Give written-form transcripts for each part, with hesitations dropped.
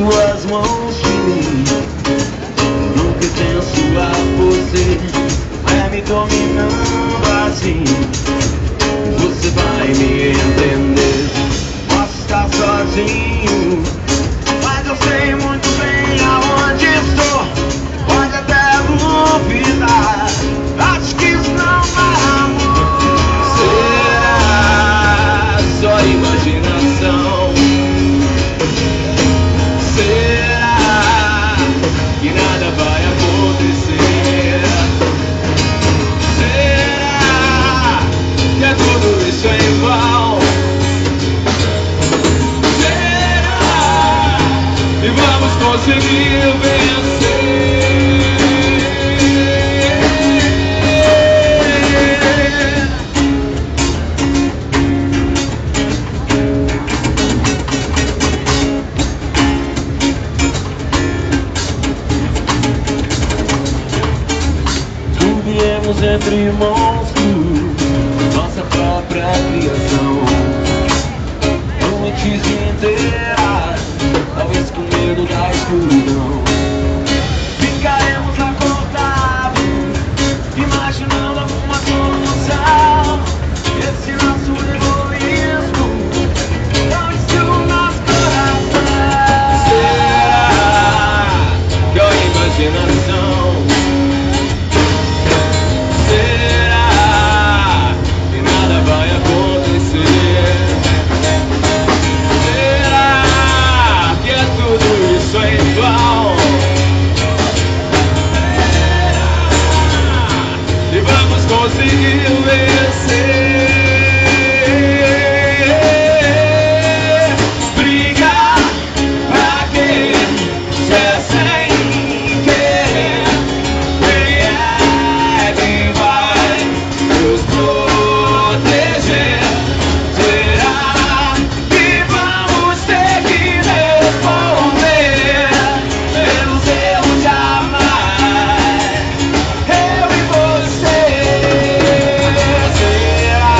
suas mãos de mim. Não pertenço a você, vai me dominando assim. Você vai me entender. Posso estar sozinho, mas eu sei muito bem aonde estou. Pode até duvidar, acho que isso não vai, amor. Será só imaginação? Será que nada vai acontecer? Será que é tudo isso em vão? Será que vamos conseguir vencer? Viemos entre monstros, nossa própria criação. Noites inteiras, talvez com medo da escuridão. Ficaremos acordados, imaginando alguma solução. Esse nosso egoísmo não destrua nosso coração. Será que é a imaginação? Será que nada vai acontecer? Será que é tudo isso em vão? Será que vamos conseguir vencer? Brigar pra quê? Se é sem querer. Quem é que vai nos proteger? Será que vamos ter que responder pelos erros de amar? Eu e você. Será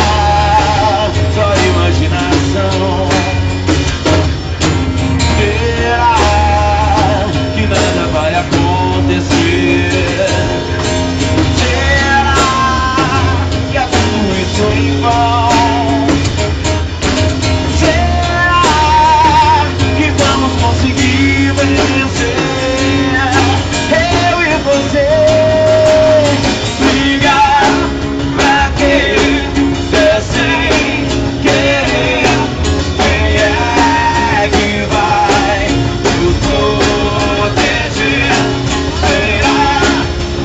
só imaginação? Será que nada vai acontecer? Em vão. Será que vamos conseguir vencer? Eu e você. Brigar pra quê? Se é sem querer. Quem é que vai nos proteger? Será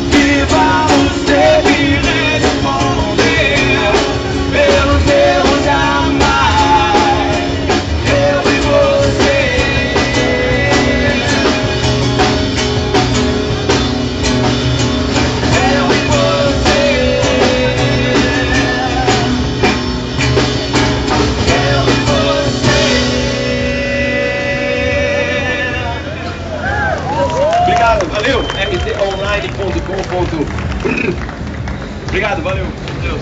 que vamos ter que responder pelos erros de amar? Eu e você. Eu e você. Eu e você. Obrigado, valeu. rtonline.com.br. Obrigado, valeu. Deus.